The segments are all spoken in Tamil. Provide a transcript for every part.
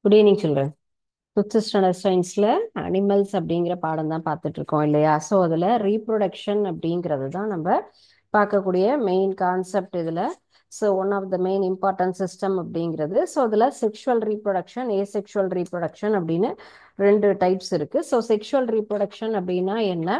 Good evening children. Fifth standard சயின்ஸில் அனிமல்ஸ் அப்படிங்கிற பாடம் தான் பார்த்துட்டு இருக்கோம் இல்லையா? ஸோ அதில் ரீப்ரொடக்ஷன் அப்படிங்கிறது தான் நம்ம பார்க்கக்கூடிய மெயின் கான்செப்ட் இதில். So one of the main important system அப்படிங்கிறது. ஸோ அதில் செக்ஷுவல் ரீப்ரொடக்ஷன், ஏசெக்ஷுவல் ரீப்ரொடக்ஷன் அப்படின்னு ரெண்டு டைப்ஸ் இருக்கு. ஸோ செக்ஷுவல் ரீப்ரொடக்ஷன் அப்படின்னா என்ன,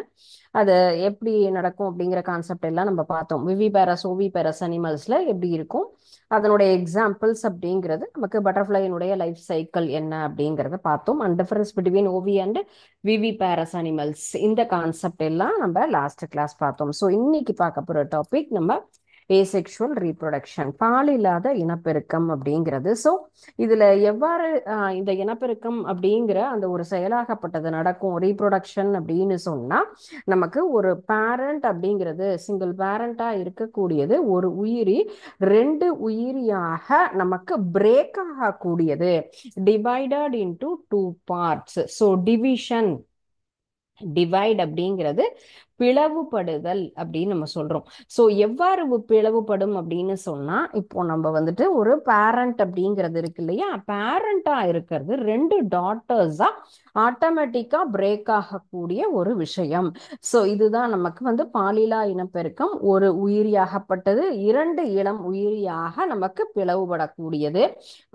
அது எப்படி நடக்கும் அப்படிங்கிற கான்செப்ட் எல்லாம் நம்ம பார்த்தோம். விவிபேரஸ் ஓவிபேரஸ் அனிமல்ஸ்ல எப்படி இருக்கும், அதனுடைய எக்ஸாம்பிள்ஸ் அப்படிங்கிறது, நமக்கு பட்டர்ஃப்ளைனுடைய லைஃப் சைக்கிள் என்ன அப்படிங்கிறத பார்த்தோம். And difference between ovi and viviparous animals, இந்த கான்செப்ட் எல்லாம் நம்ம லாஸ்ட் கிளாஸ் பார்த்தோம். ஸோ இன்னைக்கு பார்க்க போகிற டாபிக் நம்ம ஏசெக்ஷுவல் ரீப்ரொடக்ஷன், பாலில்லாத இனப்பெருக்கம் அப்படிங்கிறது. ஸோ இதுல எவ்வாறு இந்த இனப்பெருக்கம் அப்படிங்கிற அந்த ஒரு செயலாகப்பட்டது நடக்கும் ரீப்ரொடக்ஷன் அப்படின்னு சொன்னா, நமக்கு ஒரு பேரண்ட் அப்படிங்கிறது சிங்கிள் பேரண்டா இருக்கக்கூடியது ஒரு உயிரி ரெண்டு உயிரியாக நமக்கு பிரேக் ஆகக்கூடியது, divided into two parts. So division, divide அப்படிங்கிறது பிளவுபடுதல் அப்படின்னு நம்ம சொல்றோம். ஸோ எவ்வாறு பிளவுபடும் அப்படின்னு சொன்னா, இப்போ நம்ம வந்துட்டு ஒரு பேரண்ட் அப்படிங்கிறது இருக்கு இல்லையா, பேரண்டா இருக்கிறது ரெண்டு டாட்டர்ஸா ஆட்டோமேட்டிக்கா பிரேக் ஆகக்கூடிய ஒரு விஷயம். ஸோ இதுதான் நமக்கு பாலிலா இனப்பெருக்கம். ஒரு உயிரியாகப்பட்டது இரண்டு இளம் உயிரியாக நமக்கு பிளவுபடக்கூடியது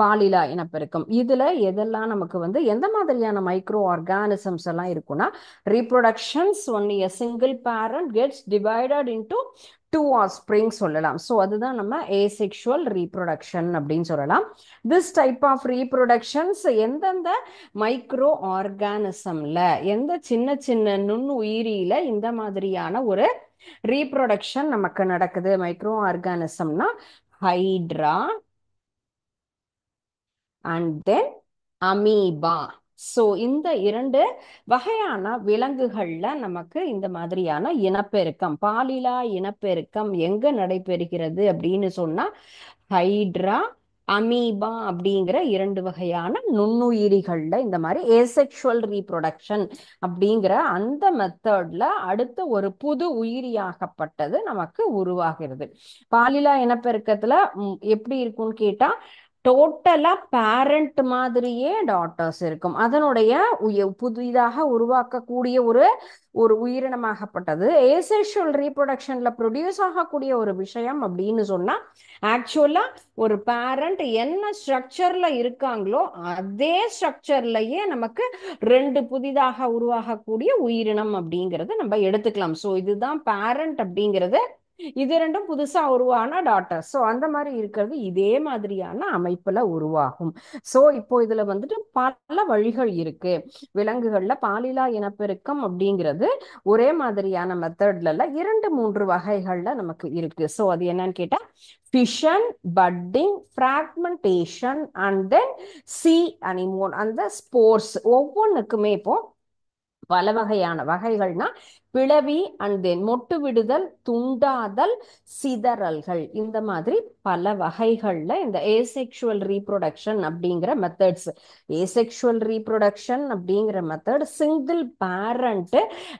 பாலிலா இனப்பெருக்கம். இதுல எதெல்லாம் நமக்கு எந்த மாதிரியான மைக்ரோ ஆர்கானிசம்ஸ் எல்லாம் இருக்குன்னா, reproductions only a single parent gets divided into two offspring சொல்லலாம். ஸோ அதுதான் நம்ம asexual reproduction அப்படின்னு சொல்லலாம். this type of reproductions எந்தெந்த மைக்ரோ ஆர்கானிசம்ல, எந்த சின்ன சின்ன நுண்ணுயிரியில இந்த மாதிரியான ஒரு ரீப்ரொடக்ஷன் நமக்கு நடக்குது மைக்ரோ ஆர்கானிசம்னா, hydra and then amoeba. So இந்த இரண்டு வகையான விலங்குகள்ல நமக்கு இந்த மாதிரியான இனப்பெருக்கம், பாலிலா இனப்பெருக்கம் எங்க நடைபெறுகிறது அப்படின்னு சொன்னா, ஹைட்ரா, அமீபா அப்படிங்கிற இரண்டு வகையான நுண்ணுயிரிகள்ல இந்த மாதிரி ஏசெக்சுவல் ரீப்ரொடக்ஷன் அப்படிங்கிற அந்த மெத்தட்ல அடுத்த ஒரு புது உயிரியாகப்பட்டது நமக்கு உருவாகிறது. பாலிலா இனப்பெருக்கத்துல எப்படி இருக்கும்னு கேட்டா, டோட்டலா பேரண்ட் மாதிரியே டாட்டர்ஸ் இருக்கும். அதனுடைய புதிதாக உருவாக்கக்கூடிய ஒரு ஒரு உயிரினமாகப்பட்டது ஏசெக்சுவல் ரீப்ரொடக்ஷன்ல ப்ரொடியூஸ் ஆகக்கூடிய ஒரு விஷயம் அப்படின்னு சொன்னா, ஆக்சுவலா ஒரு பேரண்ட் என்ன ஸ்ட்ரக்சர்ல இருக்காங்களோ அதே ஸ்ட்ரக்சர்லயே நமக்கு ரெண்டு புதிதாக உருவாகக்கூடிய உயிரினம் அப்படிங்கறத நம்ம எடுத்துக்கலாம். ஸோ இதுதான் பேரண்ட் அப்படிங்கிறது. இது ரெண்டும் புதுசா உருவான டாட்டர். ஸோ அந்த மாதிரி இருக்கிறது இதே மாதிரியான அமைப்புல உருவாகும். ஸோ இப்போ இதுல பல வழிகள் இருக்கு. விலங்குகள்ல பாலிலா இனப்பெருக்கம் அப்படிங்கிறது ஒரே மாதிரியான மெத்தட்ல இல்ல, இரண்டு மூன்று வகைகள்ல நமக்கு இருக்கு. ஸோ அது என்னன்னு கேட்டா, fission, budding, fragmentation and then sea anemone, அந்த ஸ்போர்ஸ். ஒவ்வொன்றுக்குமே இப்போ பல வகையான வகைகள்னா, பிளவி அண்ட் தென் மொட்டு விடுதல், துண்டாதல், சிதறல்கள், இந்த மாதிரி பல வகைகள்ல இந்த ஏசெக்சுவல் ரீப்ரொடக்ஷன் அப்படிங்கிற மெத்தட்ஸ். ஏசெக்சுவல் ரீப்ரொடக்ஷன் அப்படிங்கிற மெத்தட் சிங்கிள் பேரண்ட்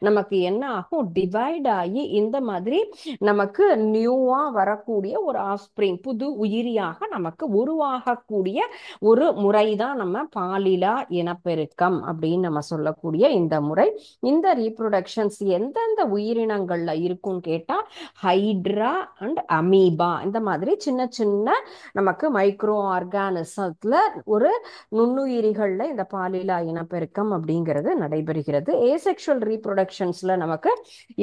நமக்கு என்ன ஆகும், டிவைட் ஆகி இந்த மாதிரி நமக்கு நியூவா வரக்கூடிய ஒரு ஆஃப்ஸ்பிரிங், புது உயிரியாக நமக்கு உருவாகக்கூடிய ஒரு முறை தான் நம்ம பாலிலா இனப்பெருக்கம் அப்படின்னு நம்ம சொல்லக்கூடிய இந்த முறை. இந்த ரீப்ரொடக்ஷன்ஸ் எந்தெந்த உயிரினங்கள்ல இருக்கும்னு கேட்டா, ஹைட்ரா அண்ட் அமீபா, இந்த மாதிரி சின்ன சின்ன நமக்கு மைக்ரோ ஆர்கானிசத்துல ஒரு நுண்ணுயிரிகள்ல இந்த பாலிலா இனப்பெருக்கம் அப்படிங்கிறது நடைபெறுகிறது. ஏசெக்சுவல் ரீப்ரொடக்ஷன்ஸ்ல நமக்கு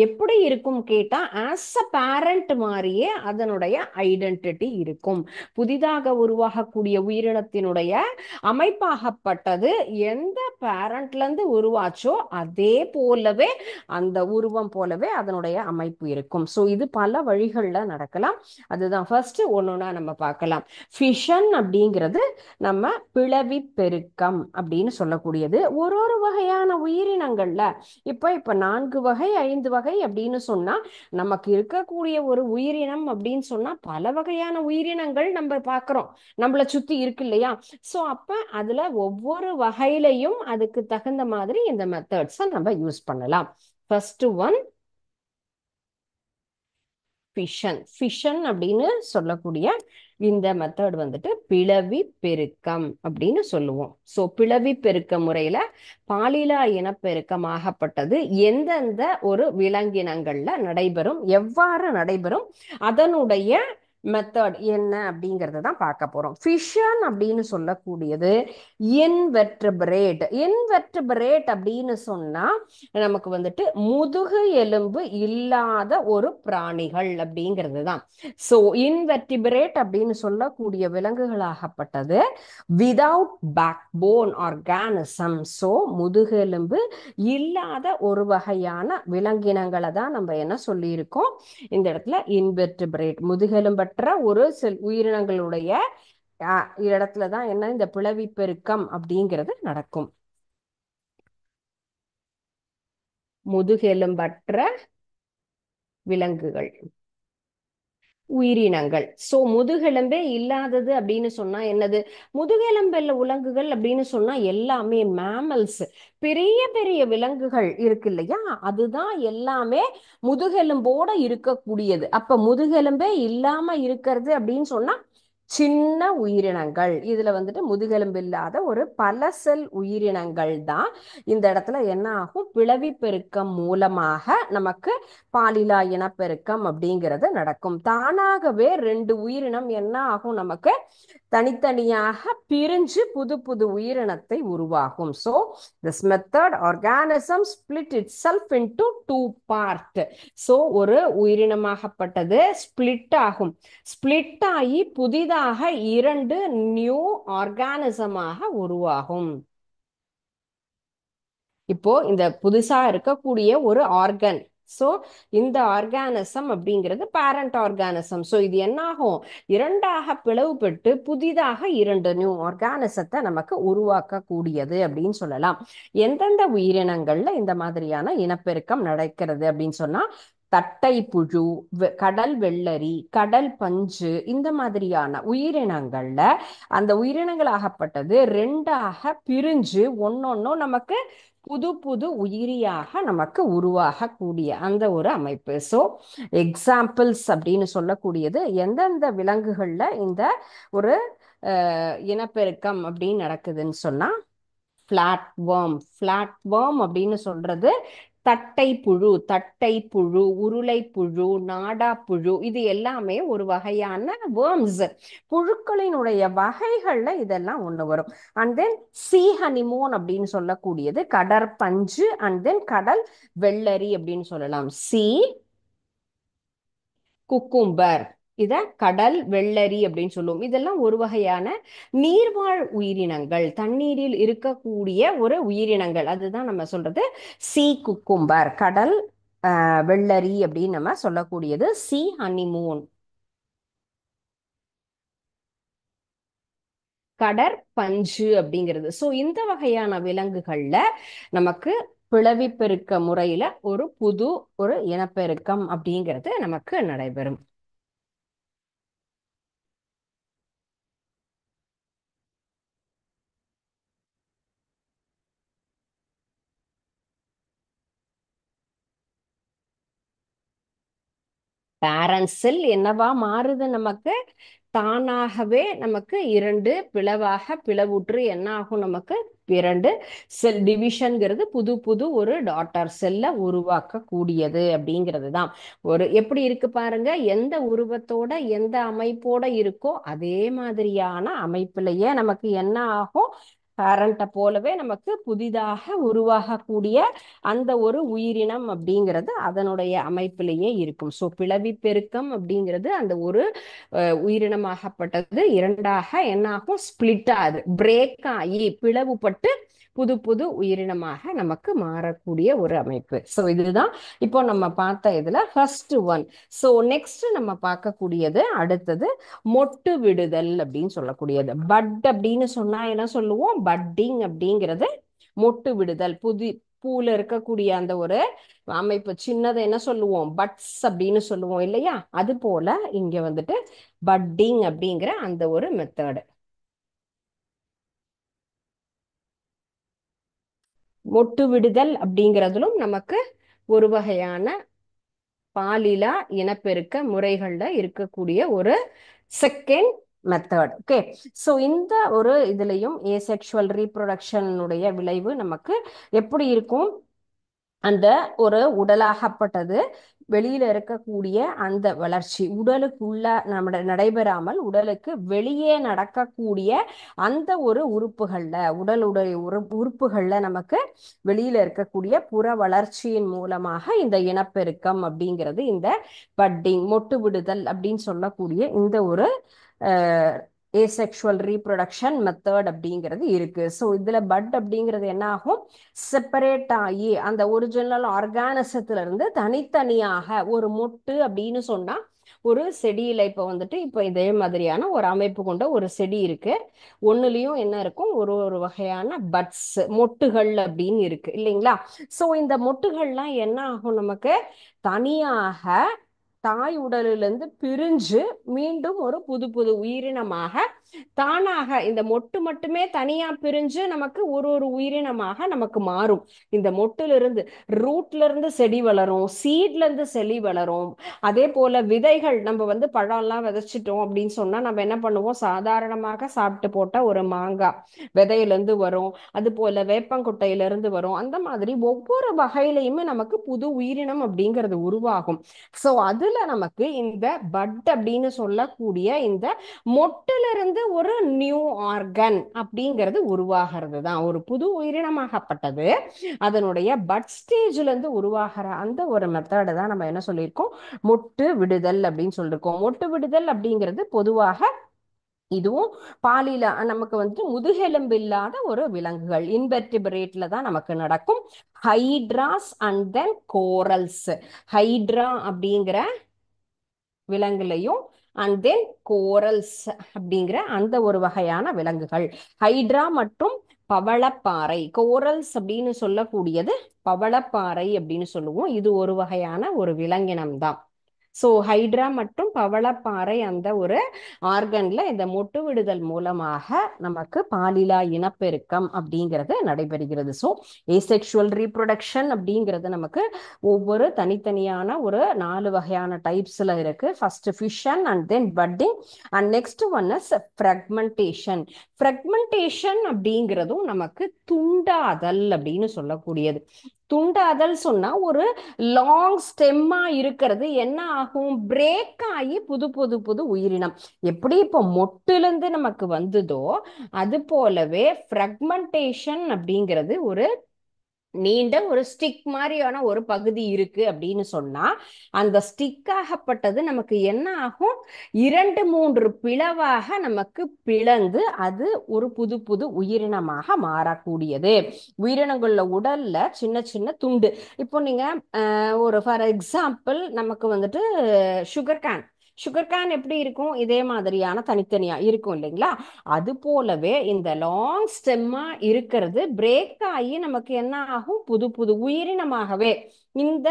எப்படி இருக்கும் கேட்டா, ஆஸ் அ பேரண்ட் மாதிரியே அதனுடைய ஐடென்டிட்டி இருக்கும். புதிதாக உருவாகக்கூடிய உயிரினத்தினுடைய அமைப்பாகப்பட்டது எந்த பேரண்ட்ல இருந்து உருவாச்சோ அதே போலவே, அந்த உருவம் போலவே அதனுடைய அமைப்பு இருக்கும். ஸோ இது பல வழிகள்ல நடக்கலாம். அதுதான் ஃபர்ஸ்ட் ஒன்னொன்னா நம்ம பார்க்கலாம். ஃபிஷன் அப்படிங்கிறது நம்ம பிளவி பெருக்கம் அப்படின்னு சொல்லக்கூடியது. ஒரு ஒரு வகையான உயிரினங்கள்ல இப்ப 4 வகை 5 வகை அப்படின்னு சொன்னா, நமக்கு இருக்கக்கூடிய ஒரு உயிரினம் அப்படின்னு சொன்னா பல வகையான உயிரினங்கள் நம்ம பார்க்கிறோம், நம்மளை சுத்தி இருக்கு இல்லையா? ஸோ அப்ப அதுல ஒவ்வொரு வகையிலையும் அதுக்கு தகுந்த மாதிரி இந்த மெத்தட்ஸை நம்ம யூஸ் பண்ணலாம். First one fission. ஃபிஷன் அப்படின்னு சொல்லக்கூடிய இந்த மெத்தட் வந்துட்டு பிளவி பெருக்கம் அப்படின்னு சொல்லுவோம். ஸோ பிளவி பெருக்க முறையில பாலிலா இனப்பெருக்கம் ஆகப்பட்டது எந்தெந்த ஒரு விலங்கினங்கள்ல நடைபெறும், எவ்வாறு நடைபெறும், அதனுடைய மெத்தட் என்ன அப்படிங்கறத தான் பார்க்க போறோம். ஃபிஷன் அப்படின்னு சொல்லக்கூடியது இன்வெர்டிபிரேட். இன்வெர்டிபிரேட் அப்படின்னு சொன்னா நமக்கு வந்துட்டு முதுகு எலும்பு இல்லாத ஒரு பிராணிகள் அப்படிங்கிறது தான். ஸோ இன்வெர்டிபிரேட் அப்படின்னு சொல்லக்கூடிய விலங்குகளாகப்பட்டது without backbone organism. So முதுகெலும்பு இல்லாத ஒரு வகையான விலங்கினங்களை தான் நம்ம என்ன சொல்லியிருக்கோம் இந்த இடத்துல, இன்வெர்டிபிரேட். முதுகெலும்பற்ற ஒரு உயிரினங்களுடைய இடத்துல தான் என்ன இந்த பிளவி பெருக்கம் அப்படிங்கிறது நடக்கும். முதுகெலும்பற்ற விலங்குகள், உயிரினங்கள். சோ முதுகெலும்பே இல்லாதது அப்படின்னு சொன்னா என்னது? முதுகெலும்புள்ள விலங்குகள் அப்படின்னு சொன்னா எல்லாமே மேமல்ஸ், பெரிய பெரிய விலங்குகள் இருக்கு இல்லையா, அதுதான் எல்லாமே முதுகெலும்போட இருக்கக்கூடியது. அப்ப முதுகெலும்பே இல்லாம இருக்கிறது அப்படின்னு சொன்னா சின்ன உயிரினங்கள். இதுல வந்துட்டு முதுகெலும்பு இல்லாத ஒரு பல செல் உயிரினங்கள் தான் இந்த இடத்துல என்ன ஆகும், பிளவி பெருக்கம் மூலமாக நமக்கு பாலிலா இனப்பெருக்கம் அப்படிங்கிறது நடக்கும். தானாகவே ரெண்டு உயிரினம் என்ன ஆகும், நமக்கு தனித்தனியாக பிரிஞ்சு புது புது உயிரினத்தை உருவாகும். So this method organism split itself into two part. So ஒரு உயிரினமாகப்பட்டது ஸ்பிளிட் ஆகும். ஸ்பிளிட் ஆகி புதிதாக இரண்டு நியூ ஆர்கானிசமாக உருவாகும். இப்போ இந்த புதுசா இருக்கக்கூடிய ஒரு ஆர்கன், ஸோ இந்த ஆர்கானிசம் அப்படிங்கிறது பேரண்ட் ஆர்கானிசம். ஸோ இது என்ன ஆகும், இரண்டாக பிளவுபட்டு புதிதாக இரண்டு நியூ ஆர்கானிசத்தை நமக்கு உருவாக்கக்கூடியது அப்படின்னு சொல்லலாம். எந்தெந்த உயிரினங்கள்ல இந்த மாதிரியான இனப்பெருக்கம் நடக்கிறது அப்படின்னு சொன்னா, தட்டை புழு, கடல் வெள்ளரி, கடல் பஞ்சு, இந்த மாதிரியான உயிரினங்கள்ல அந்த உயிரினங்களாகப்பட்டது ரெண்டாக பிரிஞ்சு ஒன்னொன்னும் நமக்கு புது புது உயிரியாக நமக்கு உருவாகக்கூடிய அந்த ஒரு அமைப்பு. ஸோ எக்ஸாம்பிள்ஸ் அப்படின்னு சொல்லக்கூடியது எந்தெந்த விலங்குகள்ல இந்த ஒரு இனப்பெருக்கம் அப்படின்னு நடக்குதுன்னு சொன்னா, ஃபிளாட் வேர்ம் அப்படின்னு சொல்றது தட்டை புழு, தட்டை புழு, உருளை புழு, நாடா புழு, இது எல்லாமே ஒரு வகையான வேர்ம்ஸ், புழுக்களினுடைய வகைகள்ல இதெல்லாம் ஒண்ணு வரும். அண்ட் தென் சி ஹனிமோன் அப்படின்னு சொல்லக்கூடியது கடற்பஞ்சு, அண்ட் தென் கடல் வெள்ளரி அப்படின்னு சொல்லலாம். சி குக்கும்பர், இத கடல் வெள்ளரி அப்படின்னு சொல்லுவோம். இதெல்லாம் ஒரு வகையான நீர்வாழ் உயிரினங்கள், தண்ணீரில் இருக்கக்கூடிய ஒரு உயிரினங்கள். அதுதான் நம்ம சொல்றது சி குக்கும்பர், கடல் வெள்ளரி அப்படின்னு நம்ம சொல்லக்கூடியது சி ஹனிமூன், கடற்பஞ்சு அப்படிங்கிறது. ஸோ இந்த வகையான விலங்குகள்ல நமக்கு பிளவிப்பெருக்க முறையில ஒரு புது ஒரு இனப்பெருக்கம் அப்படிங்கிறது நமக்கு நடைபெறும். பேரண்ட் செல் என்னவா மாறுது, நமக்கு தானாகவே நமக்கு இரண்டு பிளவாக பிளவுற்று என்ன ஆகும், நமக்கு இரண்டு செல் டிவிஷன்ங்கிறது புது புது ஒரு டாட்டர் செல்ல உருவாக்க கூடியது அப்படிங்கிறது தான். ஒரு எப்படி இருக்கு பாருங்க, எந்த உருவத்தோட எந்த அமைப்போட இருக்கோ அதே மாதிரியான அமைப்பிலேயே நமக்கு என்ன ஆகும், பேரண்ட்டை போலவே நமக்கு புதிதாக உருவாகக்கூடிய அந்த ஒரு உயிரினம் அப்படிங்கிறது அதனுடைய அமைப்பிலேயே இருக்கும். ஸோ பிளவி பெருக்கம் அப்படிங்கிறது அந்த ஒரு உயிரினமாகப்பட்டது இரண்டாக என்னாகும், ஸ்பிளிட் ஆகுது, பிரேக் ஆகி பிளவுபட்டு புது புது உயிரினமாக நமக்கு மாறக்கூடிய ஒரு அமைப்பு. ஸோ இதுதான் இப்போ நம்ம பார்த்த இதுல ஃபர்ஸ்ட் ஒன். ஸோ நெக்ஸ்ட் நம்ம பார்க்கக்கூடியது அடுத்தது மொட்டு விடுதல் அப்படின்னு சொல்லக்கூடியது. பட் அப்படின்னு சொன்னா என்ன சொல்லுவோம், பட்டிங் அப்படிங்கிறது மொட்டு விடுதல். பூல இருக்கக்கூடிய அந்த ஒரு அமைப்பு சின்னதை என்ன சொல்லுவோம், பட்ஸ் அப்படின்னு சொல்லுவோம் இல்லையா, அது போல இங்க வந்துட்டு பட்டிங் அப்படிங்கிற அந்த ஒரு மெத்தடு. மொட்டு விடுதல் அப்படிங்கிறதுலும் நமக்கு ஒரு வகையான பாலிலா இனப்பெருக்க முறைகள்ல இருக்கக்கூடிய ஒரு செகண்ட் மெத்தட். ஓகே, ஸோ இந்த ஒரு இதுலயும் ஏசெக்சுவல் ரீப்ரொடக்ஷனுடைய விளைவு நமக்கு எப்படி இருக்கும்? அந்த ஒரு உடலாகப்பட்டது வெளியில இருக்கக்கூடிய அந்த வளர்ச்சி உடலுக்குள்ள நம்ம நடைபெறாமல் உடலுக்கு வெளியே நடக்கக்கூடிய அந்த ஒரு உறுப்புகள்ல உடலுடைய உறுப்புகள்ல நமக்கு வெளியில இருக்கக்கூடிய புற வளர்ச்சியின் மூலமாக இந்த இனப்பெருக்கம் அப்படிங்கிறது, இந்த பட்டிங் மொட்டு விடுதல் அப்படின்னு சொல்லக்கூடிய இந்த ஒரு ஏசெக்சுவல் ரீப்ரொடக்ஷன் மெத்தட் அப்படிங்கிறது இருக்கு. ஸோ இதுல பட் அப்படிங்கிறது என்ன ஆகும்? செப்பரேட் ஆகி அந்த ஒரிஜினல் ஆர்கானிசத்துல இருந்து தனித்தனியாக ஒரு மொட்டு அப்படின்னு சொன்னா ஒரு செடியில இப்ப வந்துட்டு இப்ப இதே மாதிரியான ஒரு அமைப்பு கொண்ட ஒரு செடி இருக்கு. ஒண்ணுலயும் என்ன இருக்கும்? ஒரு ஒரு வகையான பட்ஸ் மொட்டுகள் அப்படின்னு இருக்கு இல்லைங்களா? சோ இந்த மொட்டுகள்லாம் என்ன ஆகும்? நமக்கு தனியாக தாய் உடலிலிருந்து பிரிஞ்சு மீண்டும் ஒரு புது புது உயிரினமாக தானாக இந்த மொட்டு மட்டுமே தனியா பிரிஞ்சு நமக்கு ஒரு ஒரு உயிரினமாக நமக்கு மாறும். இந்த மொட்டுல இருந்து ரூட்ல இருந்து செடி வளரும், சீட்ல இருந்து செடி வளரும். அதே போல விதைகள் நம்ம வந்து பழம் எல்லாம் விதைச்சிட்டோம் அப்படின்னு சொன்னா நம்ம என்ன பண்ணுவோம்? சாதாரணமாக சாப்பிட்டு போட்ட ஒரு மாங்காய் விதையில இருந்து வரும், அது போல வேப்பங்கொட்டையில இருந்து வரும். அந்த மாதிரி ஒவ்வொரு வகையிலையுமே நமக்கு புது உயிரினம் அப்படிங்கிறது உருவாகும். சோ அதுல நமக்கு இந்த பட் அப்படின்னு சொல்லக்கூடிய இந்த மொட்டுல இருந்து ஒரு நியூ ஆர்கன் அப்படிங்கிறது உருவாகிறது தான் ஒரு புது உயிரினமாகப்பட்டது. அதனுடைய பட் ஸ்டேஜ்ல இருந்து உருவாகிற அந்த ஒரு மெத்தட தான் நம்ம என்ன சொல்லியிருக்கோம்? மொட்டு விடுதல் அப்படின்னு சொல்லியிருக்கோம். மொட்டு விடுதல் அப்படிங்கிறது பொதுவாக இதுவும் பாலில நமக்கு வந்து முதுகெலும்பு இல்லாத ஒரு விலங்குகள் இன்வெர்டிபிரேட்ல தான் நமக்கு நடக்கும். ஹைட்ராஸ் அண்ட் தென் கோரல்ஸ். ஹைட்ரா அப்படிங்கிற விலங்குலையும் அண்ட் தென் கோரல்ஸ் அப்படிங்கிற அந்த ஒரு வகையான விலங்குகள். ஹைட்ரா மற்றும் பவளப்பாறை. கோரல்ஸ் அப்படின்னு சொல்லக்கூடியது பவளப்பாறை அப்படின்னு சொல்லுவோம். இது ஒரு வகையான ஒரு விலங்கினம் தான். ஸோ ஹைட்ரா மற்றும் பவளப்பாறை அந்த ஒரு ஆர்கன்ல இந்த மொட்டு விடுதல் மூலமாக நமக்கு பாலிலா இனப்பெருக்கம் அப்படிங்கிறது நடைபெறுகிறது. ஸோ ஏசெக்சுவல் ரீப்ரொடக்ஷன் அப்படிங்கிறது நமக்கு ஒவ்வொரு தனித்தனியான ஒரு 4 வகையான டைப்ஸ்ல இருக்கு. First fission and then budding and next one is fragmentation. Fragmentation அப்படிங்கிறதும் நமக்கு துண்டாதல் அப்படின்னு சொல்லக்கூடியது. துண்டாதல் சொன்னா ஒரு லாங் ஸ்டெம்மா இருக்கிறது என்ன ஆகும்? பிரேக் ஆகி புது புது புது உயிரினம் எப்படி இப்போ மொட்டுல இருந்து நமக்கு வந்ததோ அது போலவே ஃப்ராக்மெண்டேஷன் அப்படிங்கிறது ஒரு நீண்ட ஒரு ஸ்டிக் மாதிரியான ஒரு பகுதி இருக்கு அப்படின்னு சொன்னா அந்த ஸ்டிக் ஆகப்பட்டது நமக்கு என்ன ஆகும்? 2-3 பிளவாக நமக்கு பிளந்து அது ஒரு புது புது உயிரினமாக மாறக்கூடியது. உயிரினங்கள உடல்ல சின்ன சின்ன துண்டு. இப்போ நீங்க ஒரு ஃபார் எக்ஸாம்பிள் நமக்கு வந்துட்டு சுகர் கேன் எப்படி இருக்கும்? இதே மாதிரியான தனித்தனியா இருக்கும் இல்லைங்களா? அது போலவே இந்த லாங் ஸ்டெம்மா இருக்கிறது பிரேக் ஆகி நமக்கு என்ன ஆகும்? புது புது உயிரினமாகவே இந்த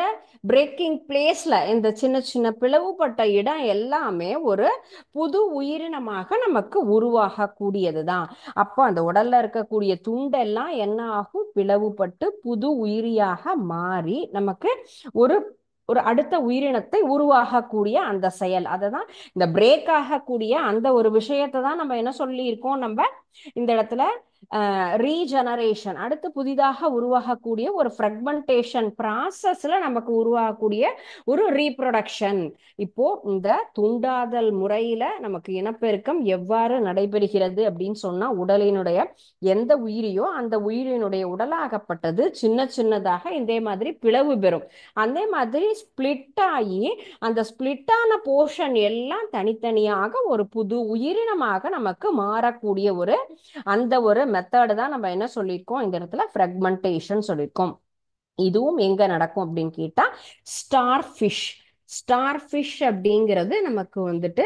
பிரேக்கிங் பிளேஸ்ல இந்த சின்ன சின்ன பிளவுபட்ட இடம் எல்லாமே ஒரு புது உயிரினமாக நமக்கு உருவாகக்கூடியதுதான். அப்போ அந்த உடல்ல இருக்கக்கூடிய துண்டெல்லாம் என்ன ஆகும்? பிளவுபட்டு புது உயிரியாக மாறி நமக்கு ஒரு ஒரு அடுத்த உயிரினத்தை உருவாகக்கூடிய அந்த செயல், அததான் இந்த பிரேக் ஆகக்கூடிய அந்த ஒரு விஷயத்தை தான் நம்ம என்ன சொல்லியிருக்கோம்? நம்ம இந்த இடத்துல ரீஜெனரேஷன், அடுத்து புதிதாக உருவாகக்கூடிய ஒரு ஃப்ராக்மெண்டேஷன் ப்ராசஸ்ல நமக்கு உருவாகக்கூடிய ஒரு ரீப்ரொடக்ஷன். இப்போ இந்த துண்டாதல் முறையில நமக்கு இனப்பெருக்கம் எவ்வாறு நடைபெறுகிறது அப்படின்னு சொன்னா உடலினுடைய எந்த உயிரியோ அந்த உயிரினுடைய உடலாகப்பட்டது சின்ன சின்னதாக இதே மாதிரி பிளவு பெறும். அதே மாதிரி ஸ்பிளிட் ஆகி அந்த ஸ்பிளிட்டான போர்ஷன் எல்லாம் தனித்தனியாக ஒரு புது உயிரினமாக நமக்கு மாறக்கூடிய ஒரு அந்த ஒரு மெத்தட் தான் நம்ம என்ன சொல்லியிருக்கோம்? இந்த இடத்துல ஃப்ராக்மெண்டேஷன் சொல்லியிருக்கோம். இதுவும் எங்க நடக்கும் அப்படின்னு கேட்டா ஸ்டார் ஃபிஷ் அப்படிங்கிறது நமக்கு வந்துட்டு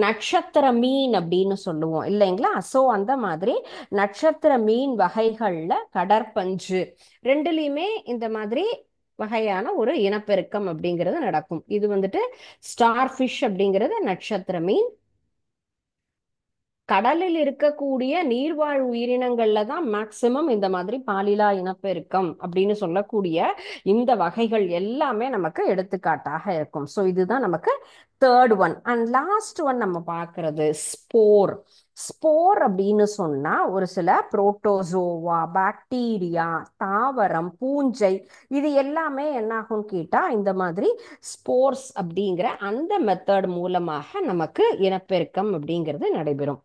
நட்சத்திர மீன் அப்படின்னு சொல்லுவோம் இல்லைங்களா? சோ அந்த மாதிரி நட்சத்திர மீன் வகைகள்ல கடற்பஞ்சு ரெண்டுலயுமே இந்த மாதிரி வகையான ஒரு இனப்பெருக்கம் அப்படிங்கிறது நடக்கும். இது வந்துட்டு ஸ்டார் ஃபிஷ் அப்படிங்கிறது நட்சத்திர மீன். கடலில் இருக்கக்கூடிய நீர்வாழ் உயிரினங்கள்ல தான் மேக்சிமம் இந்த மாதிரி பாலிலா இனப்பெருக்கம் அப்படின்னு சொல்லக்கூடிய இந்த வகைகள் எல்லாமே நமக்கு எடுத்துக்காட்டாக இருக்கும். ஸோ இதுதான் நமக்கு third one. And last one நம்ம பார்க்கறது ஸ்போர். ஸ்போர் அப்படின்னு சொன்னா ஒரு சில புரோட்டோசோவா, பாக்டீரியா, தாவரம், பூஞ்சை, இது எல்லாமே என்ன ஆகும் கேட்டா இந்த மாதிரி ஸ்போர்ஸ் அப்படிங்கிற அந்த மெத்தட் மூலமாக நமக்கு இனப்பெருக்கம் அப்படிங்கிறது நடைபெறும்.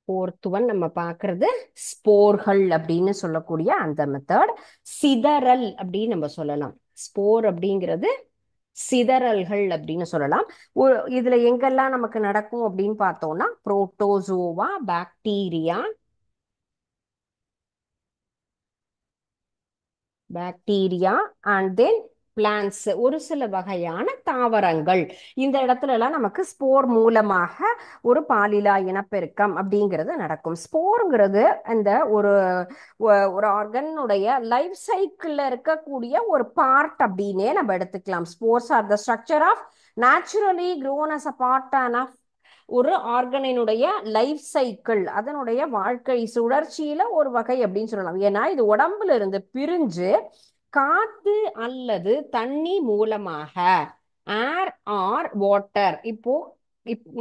ஃபோர்த் ஒன் நம்ம பார்க்கறது ஸ்போர்கள் அப்படின்னு சொல்லக்கூடிய அந்த மெத்தட். சிதறல் அப்படின்னு நம்ம சொல்லலாம். ஸ்போர் அப்படிங்கிறது சிதறல்கள் அப்படின்னு சொல்லலாம். இதுல எங்கெல்லாம் நமக்கு நடக்கும் அப்படின்னு பார்த்தோம்னா protozoa, bacteria, and then plants, ஒரு சில வகையான தாவரங்கள். இந்த இடத்துல எல்லாம் நமக்கு ஸ்போர் மூலமாக ஒரு பாலிலா இனப்பெருக்கம் அப்படிங்கிறது நடக்கும். ஸ்போருங்கிறது இந்த ஒரு ஒரு ஆர்கனுடைய லைஃப் சைக்கிள்ல இருக்கக்கூடிய ஒரு பார்ட் அப்படின்னே நம்ம எடுத்துக்கலாம். Spores are the structure of naturally grown as a part of ஒரு ஆர்கனினுடைய லைஃப் சைக்கிள், அதனுடைய வாழ்க்கை சுழற்சியில ஒரு வகை அப்படின்னு சொல்லலாம். ஏன்னா இது உடம்புல இருந்து பிரிஞ்சு காத்து அல்லது தண்ணி மூலமாக, ஏர் ஆர் வாட்டர், இப்போ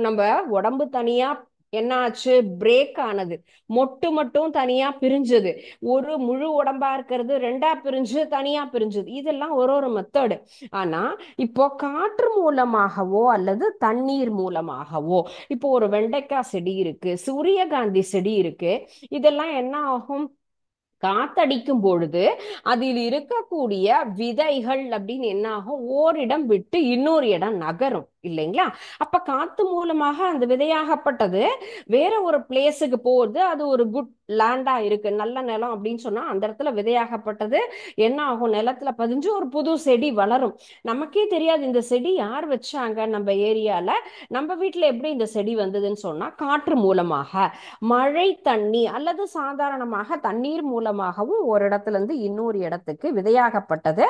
நம்ம உடம்பு தனியா என்னாச்சு, பிரேக் ஆனது, மொட்டு மட்டும் தனியா பிரிஞ்சது, ஒரு முழு உடம்பா இருக்கிறது ரெண்டா பிரிஞ்சு தனியா பிரிஞ்சது, இதெல்லாம் ஒரு ஒரு மெத்தடு. ஆனா இப்போ காற்று மூலமாகவோ அல்லது தண்ணீர் மூலமாகவோ, இப்போ ஒரு வெண்டைக்காய் செடி இருக்கு, சூரியகாந்தி செடி இருக்கு, இதெல்லாம் என்ன ஆகும், காத்தடிக்கும் பொழுது அதில் இருக்கக்கூடிய விதைகள் அப்படின்னு என்ன ஆகும், ஓரிடம் விட்டு இன்னொரு இடம் நகரும் இல்லைங்களா? அப்ப காத்து மூலமாக அந்த விதையாகப்பட்டது வேற ஒரு பிளேஸுக்கு போகுது. அது ஒரு குட் லேண்டா இருக்கு, நல்ல நிலம் அப்படின்னு சொன்னா அந்த இடத்துல விதையாகப்பட்டது என்ன ஆகும், நிலத்துல பதிஞ்சு ஒரு புது செடி வளரும். நமக்கே தெரியாது இந்த செடி யார் வச்சாங்க நம்ம ஏரியால, நம்ம வீட்டுல எப்படி இந்த செடி வந்ததுன்னு சொன்னா காற்று மூலமாக, மழை தண்ணி அல்லது சாதாரணமாக தண்ணீர் மூலமாகவும் ஒரு இடத்துல இருந்து இன்னொரு இடத்துக்கு விதையாகப்பட்டது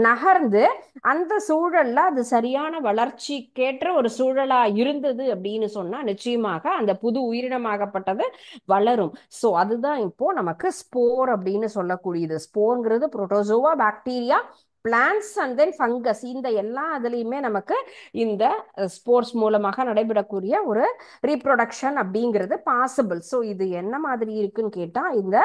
நகர்ந்து அந்த சூழல்ல அது சரியான வளர்ச்சிக்கேற்ற ஒரு சூழலா இருந்தது அப்படின்னு சொன்னா நிச்சயமாக அந்த புது உயிரினமாகப்பட்டது வளரும். சோ அதுதான் இப்போ நமக்கு ஸ்போர் அப்படின்னு சொல்லக்கூடியது. ஸ்போர்ங்கிறது protozoa, bacteria, plants and then fungus, இந்த எல்லா இதுலயுமே நமக்கு இந்த ஸ்போர்ஸ் மூலமாக நடைபெறக்கூடிய ஒரு ரீப்ரொடக்ஷன் அப்படிங்கிறது பாசிபிள். ஸோ இது என்ன மாதிரி இருக்குன்னு கேட்டா இந்த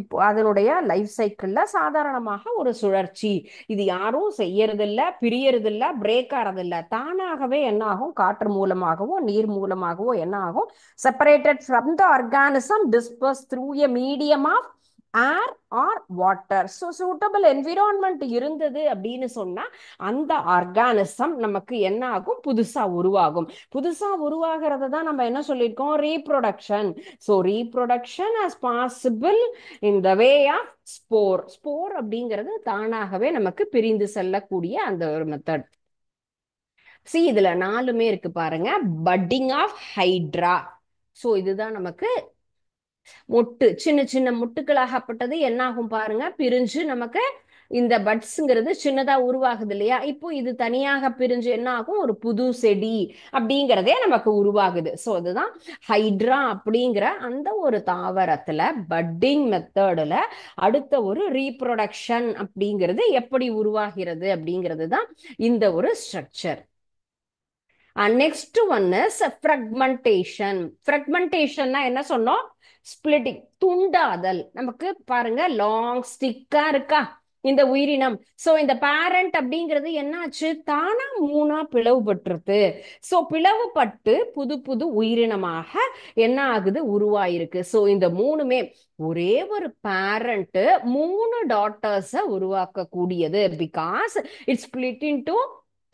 இப்போ அதனுடைய லைஃப் சைக்கிள்ல சாதாரணமாக ஒரு சுழற்சி, இது யாரும் செய்யறதில்ல, பிரியறதில்ல, பிரேக் ஆறதில்ல, தானாகவே என்ன ஆகும், காற்று மூலமாகவோ நீர் மூலமாகவோ என்ன ஆகும், separated from the organism, disperse through a medium of air or water. So suitable environment இருந்தது அப்படின்னு சொன்னா அந்த ஆர்கானிசம் நமக்கு என்ன ஆகும், புதுசா உருவாகும். புதுசா உருவாகிறத தான் நம்ம என்ன சொல்லியிருக்கோம், reproduction. So reproduction as possible in the way of spore. Spore அப்படிங்கிறது தானாகவே நமக்கு பிரிந்து செல்லக்கூடிய அந்த ஒரு மெத்தட். சி இதுல 4மே இருக்கு பாருங்க. Padding of hydra. ஸோ இதுதான் நமக்கு மொட்டு, சின்ன சின்ன முட்டுக்களாகப்பட்டது என்ன ஆகும் பாருங்க, பிரிஞ்சு நமக்கு இந்த பட்ஸ்ங்கிறது சின்னதா உருவாகுது இல்லையா? இப்போ இது தனியாக பிரிஞ்சு என்ன ஆகும், ஒரு புது செடி அப்படிங்கிறதே நமக்கு உருவாகுது. ஸோ அதுதான் ஹைட்ரா அப்படிங்கிற அந்த ஒரு தாவரத்துல பட்டிங் மெத்தட்ல அடுத்த ஒரு ரீப்ரொடக்ஷன் அப்படிங்கிறது எப்படி உருவாகிறது அப்படிங்கிறது தான் இந்த ஒரு structure. Next one is fragmentation. ஃப்ரக்மெண்டேஷன்னா என்ன சொன்னோம், ஸ்பிளிட்டிங், துண்டாதல். நமக்கு பாருங்க லாங் ஸ்டிக்கா இருக்கா இந்த உயிரினம். சோ இந்த பேரண்ட் அப்படிங்கிறது என்னாச்சு, தானா மூணா பிளவுபட்டுருது. சோ பிளவுபட்டு புது புது உயிரினமாக என்ன ஆகுது, உருவாயிருக்கு. சோ இந்த மூணுமே ஒரே ஒரு பேரண்ட் 3 டாட்டர்ஸ உருவாக்க கூடியது. Because it's split into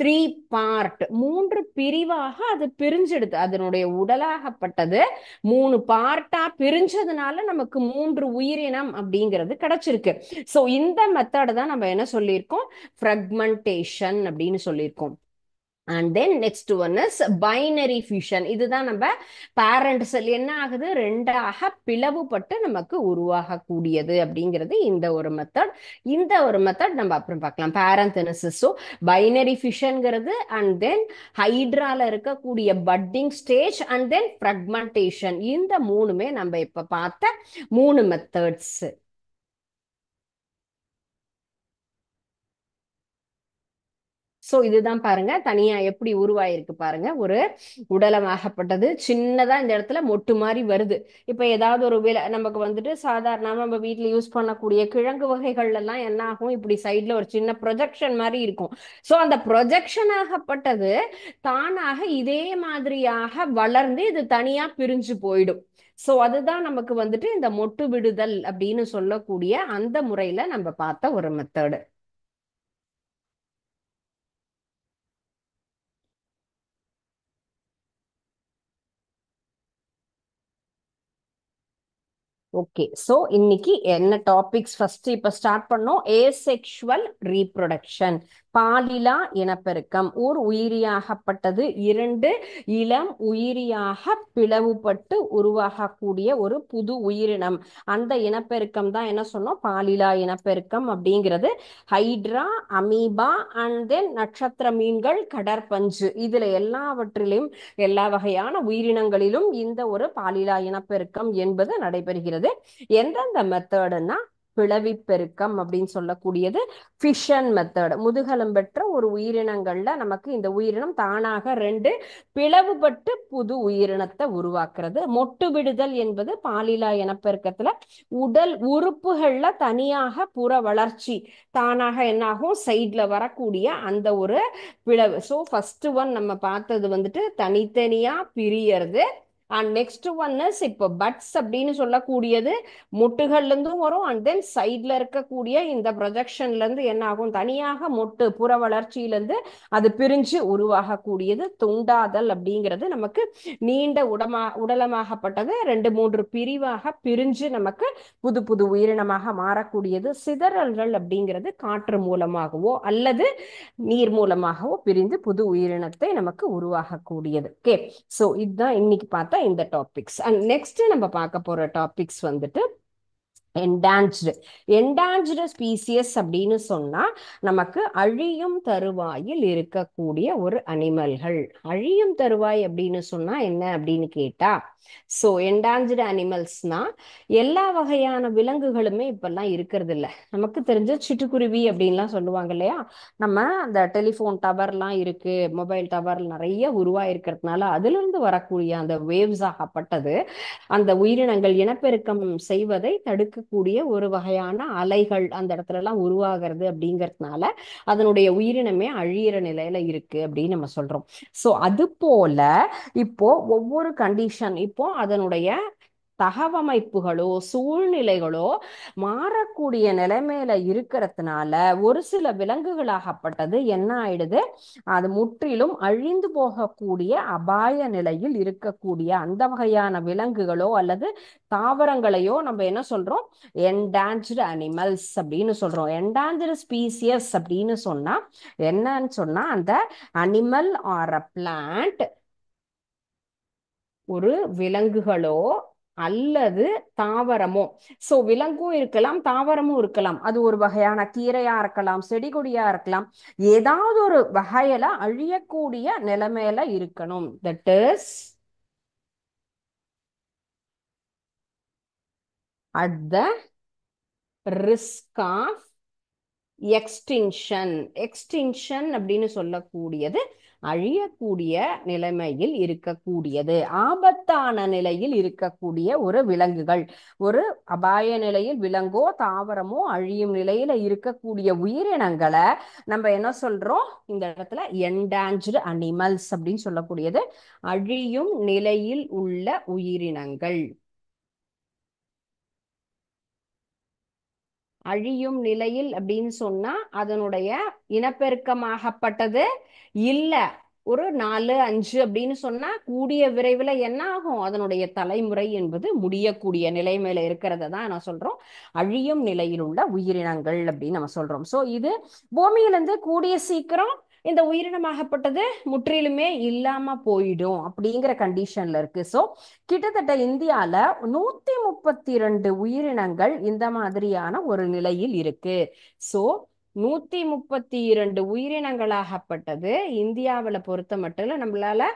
3 part, 3 பிரிவாக அது பிரிஞ்செடுத்து, அதனுடைய உடலாகப்பட்டது 3 பார்ட்டா பிரிஞ்சதுனால நமக்கு 3 உயிரினம் அப்படிங்கிறது கிடைச்சிருக்கு. சோ இந்த மெத்தட் தான் நம்ம என்ன சொல்லியிருக்கோம், ஃப்ரக்மெண்டேஷன் அப்படின்னு சொல்லியிருக்கோம். And then next one is binary fusion. இதுதான் நம்ம பேரண்ட் செல் என்ன ஆகுது, ரெண்டாக பிளவுபட்டு நமக்கு உருவாகக்கூடியது அப்படிங்கிறது இந்த ஒரு மெத்தட். இந்த ஒரு மெத்தட் நம்ம அப்புறம் பார்க்கலாம். பேரந்தெனிசிஸ். ஸோ பைனரி ஃபியூஷன்ங்கிறது, அண்ட் தென் ஹைட்ரால இருக்கக்கூடிய budding stage, and then fragmentation. இந்த மூணுமே நம்ம இப்ப பார்த்த மூணு மெத்தட்ஸ். சோ இதுதான் பாருங்க தனியா எப்படி உருவாயிருக்கு பாருங்க. ஒரு உடலமாகப்பட்டது சின்னதா இந்த இடத்துல மொட்டு மாதிரி வருது. இப்ப ஏதாவது ஒரு நமக்கு வந்துட்டு சாதாரணமா நம்ம வீட்டுல யூஸ் பண்ணக்கூடிய கிழங்கு வகைகள்ல எல்லாம் என்ன ஆகும், இப்படி சைட்ல ஒரு சின்ன ப்ரொஜெக்ஷன் மாதிரி இருக்கும். சோ அந்த ப்ரொஜெக்ஷன் ஆகப்பட்டது தானாக இதே மாதிரியாக வளர்ந்து இது தனியா பிரிஞ்சு போயிடும். சோ அதுதான் நமக்கு வந்துட்டு இந்த மொட்டு விடுதல் அப்படின்னு சொல்லக்கூடிய அந்த முறையில நம்ம பார்த்த ஒரு மெத்தடு. ஓகே, சோ இன்னைக்கு என்ன டாபிக்ஸ் ஃபர்ஸ்ட் இப்ப ஸ்டார்ட் பண்ணோம். ஏசெக்சுவல் ரீப்ரொடக்ஷன், பாலிலா இனப்பெருக்கம். ஓர் உயிரியாகப்பட்டது இரண்டு இளம் உயிரியாக பிளவுபட்டு உருவாகக்கூடிய ஒரு புது உயிரினம். அந்த இனப்பெருக்கம் தான் என்ன சொன்னோம், பாலிலா இனப்பெருக்கம் அப்படிங்கிறது. ஹைட்ரா, அமீபா, அண்ட் தென் நட்சத்திர மீன்கள், கடற்பஞ்சு, இதுல எல்லாவற்றிலும் எல்லா வகையான உயிரினங்களிலும் இந்த ஒரு பாலிலா இனப்பெருக்கம் என்பது நடைபெறுகிறது. எந்தெந்த மெத்தடுன்னா, பிளவிப்பெருக்கம் அப்படின்னு சொல்லக்கூடியது ஃபிஷன் மெத்தட். முதுகலம் பெற்ற ஒரு உயிரினங்கள்ல நமக்கு இந்த உயிரினம் தானாக ரெண்டு பிளவுபட்டு புது உயிரினத்தை உருவாக்குறது. மொட்டு விடுதல் என்பது பாலிலா இனப்பெருக்கத்துல உடல் உறுப்புகள்ல தனியாக புற வளர்ச்சி தானாக என்னாகும், சைட்ல வரக்கூடிய அந்த ஒரு பிளவு. ஸோ ஃபர்ஸ்ட் ஒன் நம்ம பார்த்தது வந்துட்டு தனித்தனியா பிரியறது. அண்ட் நெக்ஸ்ட் ஒன் இஸ் இப்போ பட்ஸ் அப்படின்னு சொல்லக்கூடியது மொட்டுகள்ல இருந்தும் வரும், அண்ட் தென் சைட்ல இருக்கக்கூடிய இந்த ப்ரொஜெக்ஷன்ல இருந்து என்ன ஆகும், தனியாக மொட்டு புற வளர்ச்சியில இருந்து அது பிரிஞ்சு உருவாகக்கூடியது. துண்டாதல் அப்படிங்கிறது நமக்கு நீண்ட உடலமாகப்பட்டது ரெண்டு மூன்று பிரிவாக பிரிஞ்சு நமக்கு புது புது உயிரினமாக மாறக்கூடியது. சிதறல்கள் அப்படிங்கிறது காற்று மூலமாகவோ அல்லது நீர் மூலமாகவோ பிரிந்து புது உயிரினத்தை நமக்கு உருவாகக்கூடியது. ஓகே, சோ இதுதான் இன்னைக்கு பார்த்தா இந்த டாபிக்ஸ். அண்ட் நெக்ஸ்ட் நம்ம பார்க்க போற டாபிக்ஸ் வந்துட்டு என்டான்ஜ்டு. என்டான்ஜ்டு ஸ்பீசியஸ் அப்படின்னு சொன்னா நமக்கு அழியும் தருவாயில் இருக்கக்கூடிய ஒரு அனிமல்கள். அழியும் தருவாய் அப்படின்னு சொன்னா என்ன அப்படின்னு கேட்டா, சோ என்டான்ஜ்டு அனிமல்ஸ்னா எல்லா வகையான விலங்குகளுமே இப்பெல்லாம் இருக்கிறது இல்ல. நமக்கு தெரிஞ்ச சிட்டுக்குருவி அப்படின்லாம் சொல்லுவாங்க இல்லையா, நம்ம அந்த டெலிஃபோன் டவர்லாம் இருக்கு, மொபைல் டவர் நிறைய உருவாயிருக்கிறதுனால அதுல இருந்து வரக்கூடிய அந்த வேவ்ஸ் ஆகப்பட்டது அந்த உயிரினங்கள் இனப்பெருக்கம் செய்வதை தடுக்கக்கூடிய ஒரு வகையான அலைகள் அந்த இடத்துல எல்லாம் உருவாகிறது. அப்படிங்கிறதுனால அதனுடைய உயிரினமே அழியிற நிலையில இருக்கு அப்படின்னு நம்ம சொல்றோம். சோ அது போல இப்போ ஒவ்வொரு கண்டிஷன், இப்போ அதனுடைய தகவமைப்புகளோ சூழ்நிலைகளோ மாறக்கூடிய நிலைமையில இருக்கிறதுனால ஒரு சில விலங்குகளாகப்பட்டது என்ன ஆயிடுது, அது முற்றிலும் அழிந்து போகக்கூடிய அபாய நிலையில் இருக்கக்கூடிய அந்த வகையான விலங்குகளோ அல்லது தாவரங்களையோ நம்ம என்ன சொல்றோம், என்டான்ஜ்டு அனிமல்ஸ் அப்படின்னு சொல்றோம். என்டான்ஜ்டு ஸ்பீசியஸ் அப்படின்னு சொன்னா என்னன்னு சொன்னா, அந்த அனிமல் ஆர் அ பிளான்ட், ஒரு விலங்குகளோ அல்லது தாவரமோ. சோ விலங்கும் இருக்கலாம் தாவரமும் இருக்கலாம், அது ஒரு வகையான கீரையா இருக்கலாம் செடி கொடியா இருக்கலாம், ஏதாவது ஒரு வகையில அழியக்கூடிய நிலைமையில இருக்கணும். That is at the risk of extinction. Extinction அப்படின்னு சொல்லக்கூடியது அழியக்கூடிய நிலைமையில் இருக்கக்கூடியது, ஆபத்தான நிலையில் இருக்கக்கூடிய ஒரு விலங்குகள். ஒரு அபாய நிலையில் விலங்கோ தாவரமோ அழியும் நிலையில இருக்கக்கூடிய உயிரினங்களை நம்ம என்ன சொல்றோம் இந்த இடத்துல, என்டான்ஜ்டு அனிமல்ஸ் அப்படின்னு சொல்லக்கூடியது அழியும் நிலையில் உள்ள உயிரினங்கள். அழியும் நிலையில் அப்படின்னு சொன்னா அதனுடைய இனப்பெருக்கமாகப்பட்டது இல்ல, ஒரு 4 5 அப்படின்னு சொன்னா கூடிய விரைவில் என்ன ஆகும், அதனுடைய தலைமுறை என்பது முடியக்கூடிய நிலைமையில இருக்கிறத தான் நான் சொல்றோம் அழியும் நிலையில் உள்ள உயிரினங்கள் அப்படின்னு நம்ம சொல்றோம். சோ இது பூமியிலிருந்து கூடிய சீக்கிரம் இந்த உயிரினமாகப்பட்டது முற்றிலுமே இல்லாம போயிடும் அப்படிங்கிற கண்டிஷன்ல இருக்கு. ஸோ கிட்டத்தட்ட இந்தியால 132 உயிரினங்கள் இந்த மாதிரியான ஒரு நிலையில் இருக்கு. ஸோ 132 உயிரினங்களாகப்பட்டது இந்தியாவில் பொறுத்த மட்டும் நம்மளால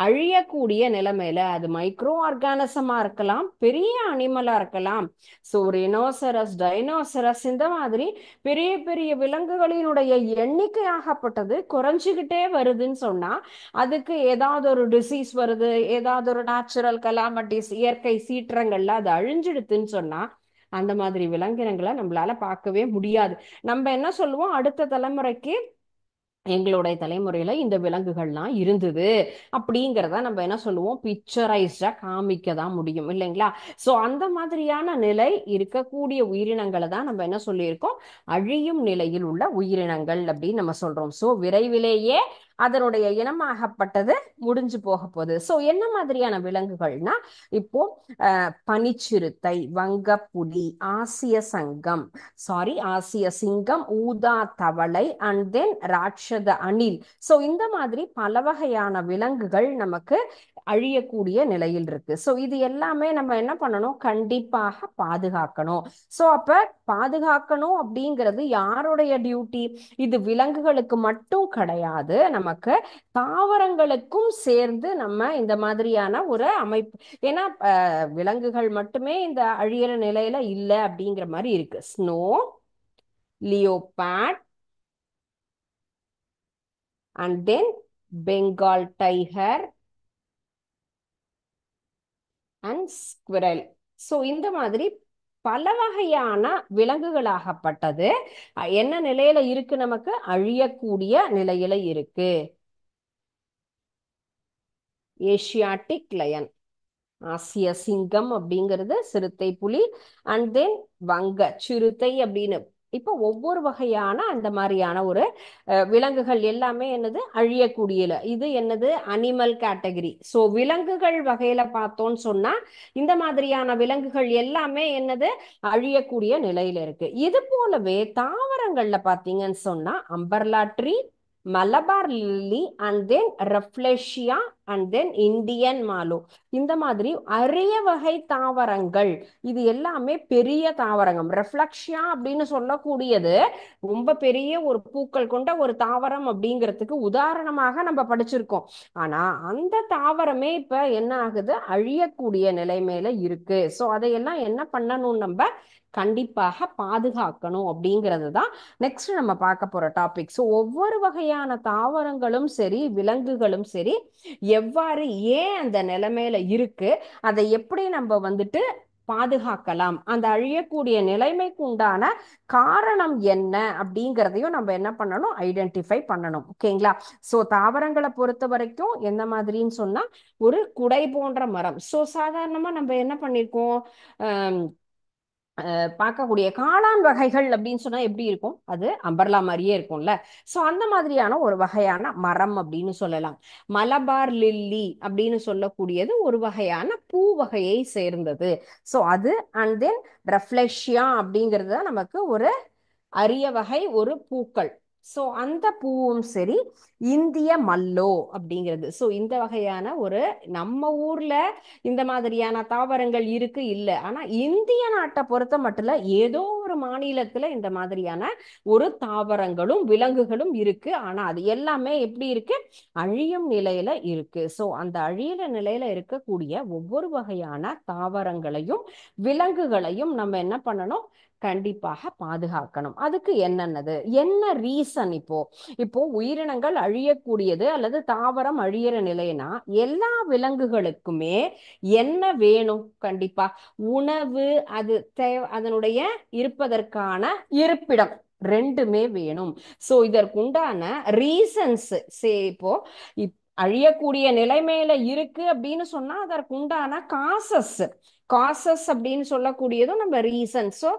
அழியக்கூடிய நிலைமையில, அது மைக்ரோ ஆர்கானிசமா இருக்கலாம், பெரிய அனிமலா இருக்கலாம். ஸோ ரினோசரஸ், டைனோசரஸ் இந்த மாதிரி பெரிய பெரிய விலங்குகளினுடைய எண்ணிக்கையாகப்பட்டது குறைஞ்சிக்கிட்டே வருதுன்னு சொன்னா, அதுக்கு ஏதாவது ஒரு டிசீஸ் வருது, ஏதாவது ஒரு நேச்சுரல் கலாமிட்டிஸ், இயற்கை சீற்றங்கள்ல அது அழிஞ்சிடுதுன்னு சொன்னா, அந்த மாதிரி விலங்கினங்களை நம்மளால பார்க்கவே முடியாது. நம்ம என்ன சொல்லுவோம், அடுத்த தலைமுறைக்கு எங்களுடைய தலைமுறையில இந்த விலங்குகள்லாம் இருந்தது அப்படிங்கிறத நம்ம என்ன சொல்லுவோம், பிக்சரைஸ்டா காமிக்க தான் முடியும் இல்லைங்களா? சோ அந்த மாதிரியான நிலை இருக்கக்கூடிய உயிரினங்களை தான் நம்ம என்ன சொல்லியிருக்கோம், அழியும் நிலையில் உள்ள உயிரினங்கள் அப்படின்னு நம்ம சொல்றோம். சோ விரைவிலேயே அதனுடைய இனமாகப்பட்டது முடிஞ்சு போக போகுது. சோ என்ன மாதிரியான விலங்குகள்னா, இப்போ பனிச்சிறுத்தை, வங்கப்புலி, ஆசிய சங்கம், ஆசிய சிங்கம், ஊதா தவளை, அண்ட் தென் ராட்சத அணில். சோ இந்த மாதிரி பல வகையான விலங்குகள் நமக்கு அழியக்கூடிய நிலையில் இருக்கு. சோ இது எல்லாமே நம்ம என்ன பண்ணணும், கண்டிப்பாக பாதுகாக்கணும். சோ அப்ப பாதுகாக்கணும் அப்படிங்கிறது யாருடைய டியூட்டி? இது விலங்குகளுக்கு மட்டும் கிடையாது, நமக்கு தாவரங்களுக்கும் சேர்ந்து நம்ம இந்த மாதிரியான ஒரு அமைப்பு. ஏன்னா விலங்குகள் மட்டுமே இந்த அழியிற நிலையில இல்லை அப்படிங்கிற மாதிரி இருக்கு. Snow leopard and then Bengal tiger and squirrel. So இந்த மாதிரி பல வகையான விலங்குகளாகப்பட்டது என்ன நிலையில இருக்கு, நமக்கு அழியக்கூடிய நிலையில இருக்கு. ஏசியாட்டிக் லயன், ஆசிய சிங்கம் அப்படிங்கிறது சிறுத்தை புலி, அண்ட் தென் வங்க சிறுத்தை அப்படின்னு. இப்போ ஒவ்வொரு வகையான அந்த மாதிரியான ஒரு விலங்குகள் எல்லாமே என்னது, அழியக்கூடியல. இது என்னது, அனிமல் கேட்டகரி. ஸோ விலங்குகள் வகையில பார்த்தோம்னு சொன்னா இந்த மாதிரியான விலங்குகள் எல்லாமே என்னது, அழியக்கூடிய நிலையில இருக்கு. இது போலவே தாவரங்கள்ல பார்த்தீங்கன்னு சொன்னா umbrella tree, Malabar lily, and then rafflesia, and then Indian mallow. இந்த மாதிரி அரிய வகை தாவரங்கள், இது எல்லாமே பெரிய தாவரங்கள். ரெஃப்ளெக்ஷியா அப்படின்னு சொல்லக்கூடியது ரொம்ப பெரிய ஒரு பூக்கள் கொண்ட ஒரு தாவரம் அப்படிங்கிறதுக்கு உதாரணமாக நம்ம படிச்சிருக்கோம். ஆனா அந்த தாவரமே இப்ப என்ன ஆகுது, அழியக்கூடிய நிலைமையில இருக்கு. சோ அதையெல்லாம் என்ன பண்ணணும், நம்ம கண்டிப்பாக பாதுகாக்கணும் அப்படிங்கிறது தான் நெக்ஸ்ட் நம்ம பார்க்க போற டாபிக். ஸோ ஒவ்வொரு வகையான தாவரங்களும் சரி, விலங்குகளும் சரி, எவ்வாறு ஏன் அந்த நிலைமையில இருக்கு, அதை எப்படி நம்ம வந்துட்டு பாதுகாக்கலாம், அந்த அழியக்கூடிய நிலைமைக்கு உண்டான காரணம் என்ன அப்படிங்கிறதையும் நம்ம என்ன பண்ணணும், ஐடென்டிஃபை பண்ணணும். ஓகேங்களா? சோ தாவரங்களை பொறுத்த வரைக்கும் எந்த மாதிரின்னு சொன்னா, ஒரு குடை போன்ற மரம். சோ சாதாரணமா நம்ம என்ன பண்ணிருக்கோம், பார்க்கக்கூடிய காளான் வகைகள் அப்படின்னு சொன்னா எப்படி இருக்கும், அது அம்பர்லா மாதிரியே இருக்கும்ல. சோ அந்த மாதிரியான ஒரு வகையான மரம் அப்படின்னு சொல்லலாம். மலபார் லில்லி அப்படின்னு சொல்லக்கூடியது ஒரு வகையான பூ வகையை சேர்ந்தது. சோ அது, அண்ட் தென் ரெஃப்ளெக்ஷியா அப்படிங்கிறது நமக்கு ஒரு அரிய வகை ஒரு பூக்கள். சோ அந்த பூவும் சரி, இந்திய மல்லோ அப்படிங்கிறது. சோ இந்த வகையான ஒரு, நம்ம ஊர்ல இந்த மாதிரியான தாவரங்கள் இருக்கு இல்ல, ஆனா இந்திய நாட்டை பொறுத்த மட்டும் ஏதோ ஒரு மாநிலத்துல இந்த மாதிரியான ஒரு தாவரங்களும் விலங்குகளும் இருக்கு. ஆனா அது எல்லாமே எப்படி இருக்கு, அழியும் நிலையில இருக்கு. சோ அந்த அழியிற நிலையில இருக்கக்கூடிய ஒவ்வொரு வகையான தாவரங்களையும் விலங்குகளையும் நம்ம என்ன பண்ணணும், கண்டிப்பாக பாதுகாக்கணும். அதுக்கு என்னென்னது, என்ன ரீசன்? இப்போ உயிரினங்கள் அழியக்கூடியது அல்லது தாவரம் அழியிற நிலைனா எல்லா விலங்குகளுக்குமே என்ன வேணும், கண்டிப்பா உணவு, அது அதனுடைய இருப்பதற்கான இருப்பிடம் ரெண்டுமே வேணும். சோ இதற்குண்டான ரீசன்ஸ் இப்போ அழியக்கூடிய நிலைமையில இருக்கு அப்படின்னு சொன்னா அதற்குண்டான காசஸ் அப்படின்னு சொல்லக்கூடியதும் நம்ம ரீசன். ஸோ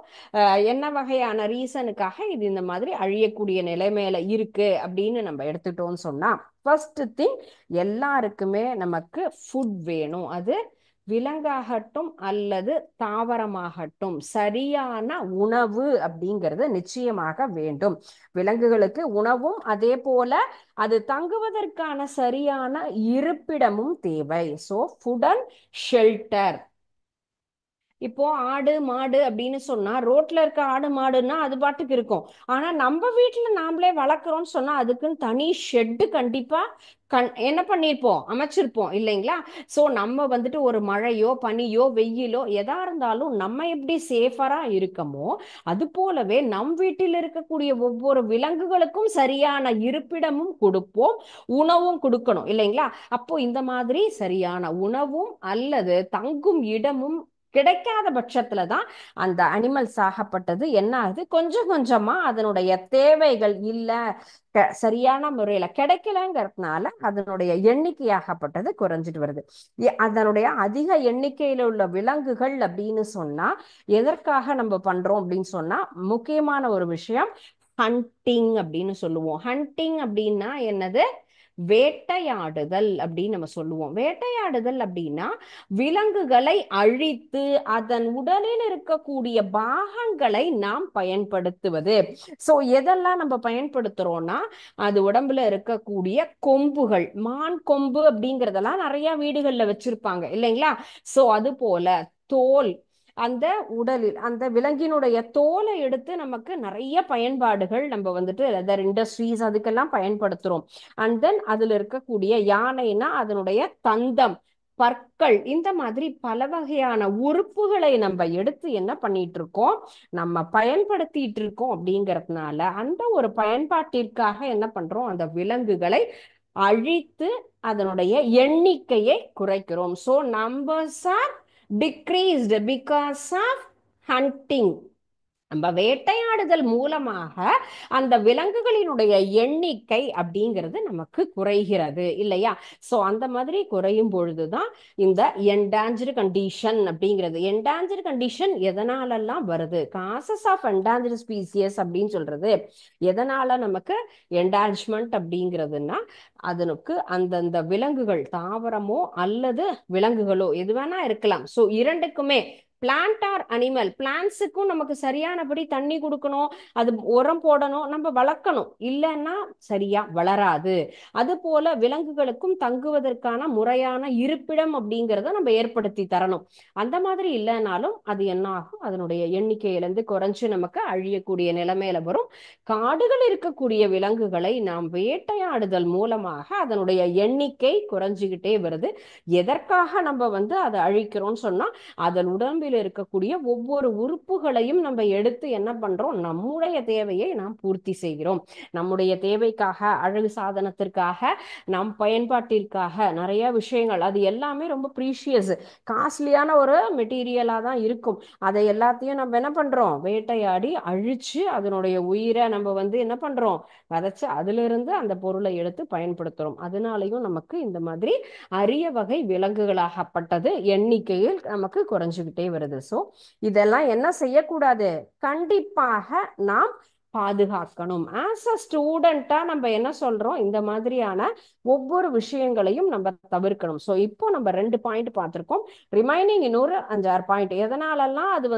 என்ன வகையான ரீசனுக்காக இது இந்த மாதிரி அழியக்கூடிய நிலைமையில இருக்கு அப்படின்னு நம்ம எடுத்துட்டோம்னு சொன்னா, ஃபர்ஸ்ட் திங், எல்லாருக்குமே நமக்கு ஃபுட் வேணும். அது விலங்காகட்டும் அல்லது தாவரமாகட்டும் சரியான உணவு அப்படிங்கிறது நிச்சயமாக வேண்டும். விலங்குகளுக்கு உணவும், அதே போல அது தங்குவதற்கான சரியான இருப்பிடமும் தேவை. So food and shelter. இப்போ ஆடு மாடு அப்படின்னு சொன்னா, ரோட்ல இருக்க ஆடு மாடுன்னா அது பாட்டுக்கு இருக்கும். ஆனா நம்ம வீட்டுல நாமளே வளர்க்குறோம்னு சொன்னா அதுக்குன்னு தனி ஷெட்டு கண்டிப்பா என்ன பண்ணிருப்போம், அமைச்சிருப்போம் இல்லைங்களா? சோ நம்ம வந்துட்டு ஒரு மழையோ பனியோ வெயிலோ எதா இருந்தாலும் நம்ம எப்படி சேஃபரா இருக்கமோ, அது போலவே நம் வீட்டில் இருக்கக்கூடிய ஒவ்வொரு விலங்குகளுக்கும் சரியான இருப்பிடமும் கொடுப்போம், உணவும் கொடுக்கணும் இல்லைங்களா? அப்போ இந்த மாதிரி சரியான உணவும் அல்லது தங்கும் இடமும் கிடைக்காத பட்சத்துல தான் அந்த அனிமல்ஸ் ஆகப்பட்டது என்ன ஆகுது, கொஞ்சம் கொஞ்சமா அதனுடைய தேவைகள் இல்ல, சரியான முறையில கிடைக்கலங்கிறதுனால அதனுடைய எண்ணிக்கையாகப்பட்டது குறைஞ்சிட்டு வருது. அதனுடைய அதிக எண்ணிக்கையில உள்ள விலங்குகள் அப்படின்னு சொன்னா எதற்காக நம்ம பண்றோம் அப்படின்னு சொன்னா, முக்கியமான ஒரு விஷயம் ஹண்டிங் அப்படின்னு சொல்லுவோம். ஹண்டிங் அப்படின்னா என்னது, வேட்டையாடுதல் அப்படின்னு நம்ம சொல்லுவோம். வேட்டையாடுதல் அப்படின்னா விலங்குகளை அழித்து அதன் உடலில் இருக்கக்கூடிய பாகங்களை நாம் பயன்படுத்துவது. சோ எதெல்லாம் நம்ம பயன்படுத்துறோம்னா, அது உடம்புல இருக்கக்கூடிய கொம்புகள், மான் கொம்பு அப்படிங்கறதெல்லாம் நிறைய வீடுகள்ல வச்சிருப்பாங்க இல்லைங்களா? சோ அது போல தோல், அந்த உடலில் அந்த விலங்கினுடைய தோலை எடுத்து நமக்கு நிறைய பயன்பாடுகள் நம்ம வந்துட்டு லெதர் இண்டஸ்ட்ரீஸ் அதுக்கெல்லாம் பயன்படுத்துறோம். அண்ட் தென் அதுல இருக்கக்கூடிய யானைனா அதனுடைய தந்தம், பற்கள், இந்த மாதிரி பல வகையான உறுப்புகளை நம்ம எடுத்து என்ன பண்ணிட்டு இருக்கோம், நம்ம பயன்படுத்திட்டு இருக்கோம். அப்படிங்கறதுனால அந்த ஒரு பயன்பாட்டிற்காக என்ன பண்றோம், அந்த விலங்குகளை அழித்து அதனுடைய எண்ணிக்கையை குறைக்கிறோம். So numbers are decreased because of hunting. நம்ம வேட்டையாடுதல் மூலமாக அந்த விலங்குகளினுடைய எண்ணிக்கை அப்படிங்கிறது நமக்கு குறைகிறது இல்லையா? சோ அந்த மாதிரி குறையும் பொழுதுதான் இந்த என்டாஞ்சர்டு கண்டிஷன் அப்படிங்கிறது. என்டாஞ்சர்டு கண்டிஷன் எதனாலெல்லாம் வருது, காசஸ் ஆஃப் என்டாஞ்சர்டு ஸ்பீசியஸ் அப்படின்னு சொல்றது எதனால நமக்கு என்டாஞ்ச்மெண்ட் அப்படிங்கிறதுனா, அதனுக்கு அந்தந்த விலங்குகள், தாவரமோ அல்லது விலங்குகளோ எது வேணா இருக்கலாம். சோ இரண்டுக்குமே பிளான்ட் ஆர் அனிமல், பிளான்ட்ஸுக்கும் நமக்கு சரியானபடி தண்ணி கொடுக்கணும், அது உரம் போடணும், நம்ம வளர்க்கணும், இல்லைன்னா சரியா வளராது. அது போல விலங்குகளுக்கும் தங்குவதற்கான முறையான இருப்பிடம் அப்படிங்கிறத நம்ம ஏற்படுத்தி தரணும். அந்த மாதிரி இல்லைனாலும் அது என்ன ஆகும், அதனுடைய எண்ணிக்கையிலிருந்து குறைஞ்சு நமக்கு அழியக்கூடிய நிலைமையில வரும். காடுகள் இருக்கக்கூடிய விலங்குகளை நாம் வேட்டையாடுதல் மூலமாக அதனுடைய எண்ணிக்கை குறைஞ்சுக்கிட்டே வருது. எதற்காக நம்ம அதை அழிக்கிறோம்னு சொன்னா, அதன் உடம்பில் இருக்கக்கூடிய ஒவ்வொரு உறுப்புகளையும் நம்ம எடுத்து என்ன பண்றோம், நம்முடைய தேவையை நாம் பூர்த்தி செய்கிறோம். நம்முடைய தேவைக்காக, அழகு சாதனத்திற்காக, நம் பயன்பாட்டிற்காக நிறைய விஷயங்கள், அது எல்லாமே ரொம்ப ப்ரீஷியஸ், காஸ்ட்லியான ஒரு மெட்டீரியலா தான் இருக்கும். அதை எல்லாத்தையும் நம்ம என்ன பண்றோம், வேட்டையாடி அழிச்சு அதனுடைய உயிரை நம்ம என்ன பண்றோம், விதைச்சு அதுல இருந்து அந்த பொருளை எடுத்து பயன்படுத்துறோம். அதனாலையும் நமக்கு இந்த மாதிரி அரிய வகை விலங்குகளாகப்பட்டது எண்ணிக்கையில் நமக்கு குறைஞ்சுக்கிட்டே வருது. சோ இதெல்லாம் என்ன செய்யக்கூடாது, கண்டிப்பாக நாம் பாதுகாக்கணும். ஆஸ் அ ஸ்டூடெண்டா நம்ம என்ன சொல்றோம், இந்த மாதிரியான ஒவ்வொரு விஷயங்களையும் நம்ம தவிர்க்கணும். ஸோ இப்போ நம்ம 2 பாயிண்ட் பார்த்திருக்கோம். ரிமைனிங் இன்னொரு 5-6 பாயிண்ட் எதனாலெல்லாம் அது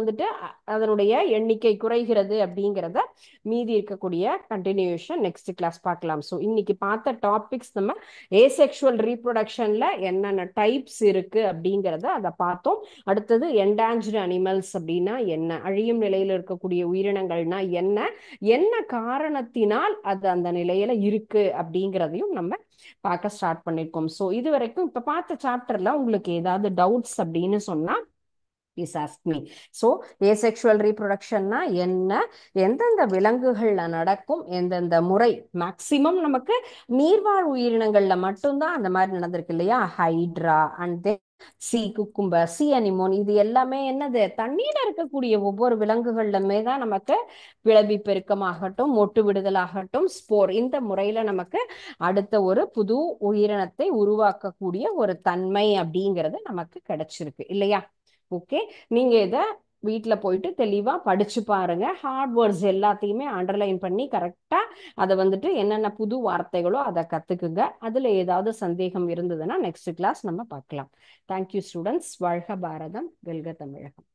அதனுடைய எண்ணிக்கை குறைகிறது அப்படிங்கிறத மீதி இருக்கக்கூடிய கண்டினியூஷன் நெக்ஸ்ட் கிளாஸ் பார்க்கலாம். ஸோ இன்னைக்கு பார்த்த டாபிக்ஸ் நம்ம ஏசெக்சுவல் ரீப்ரொடக்ஷன்ல என்னென்ன டைப்ஸ் இருக்கு அப்படிங்கிறத அதை பார்த்தோம். அடுத்தது என்டாஞ்சர்டு அனிமல்ஸ் அப்படின்னா என்ன, அழியும் நிலையில இருக்கக்கூடிய உயிரினங்கள்னா என்ன, என்ன காரணத்தினால் அது அந்த நிலையில இருக்கு அப்படிங்கிறதையும் நம்ம பார்க்க ஸ்டார்ட் பண்ணிருக்கோம். ஸோ இது வரைக்கும் இப்ப பார்த்த சாப்டர்ல உங்களுக்கு ஏதாவது டவுட்ஸ் அப்படின்னு சொன்னா please ask me. So asexual ரீப்ரொடக்ஷன்னா என்ன, எந்தெந்த விலங்குகள்ல நடக்கும், எந்தெந்த முறை, மேக்சிமம் நமக்கு நீர்வாழ் உயிரினங்கள்ல மட்டும்தான் அந்த மாதிரி நடந்திருக்கு இல்லையா? Hydra and then C cucumber, C anemone, இது எல்லாமே என்னது, தண்ணீர்ல இருக்கக்கூடிய ஒவ்வொரு விலங்குகள்லுமே தான் நமக்கு பிளவி பெருக்கமாகட்டும், மொட்டு விடுதலாகட்டும், ஸ்போர், இந்த முறையில நமக்கு அடுத்த ஒரு புது உயிரினத்தை உருவாக்கக்கூடிய ஒரு தன்மை அப்படிங்கிறது நமக்கு கிடைச்சிருக்கு இல்லையா? ஓகே, நீங்க இத வீட்டில் போயிட்டு தெளிவாக படிச்சு பாருங்க. ஹார்ட் வேர்ட்ஸ் எல்லாத்தையுமே அண்டர்லைன் பண்ணி கரெக்டாக அதை வந்துட்டு என்னென்ன புது வார்த்தைகளோ அதை கற்றுக்குங்க. அதில் ஏதாவது சந்தேகம் இருந்ததுன்னா நெக்ஸ்ட் கிளாஸ் நம்ம பார்க்கலாம். Thank you students. வாழ்க பாரதம், வெல்க தமிழகம்.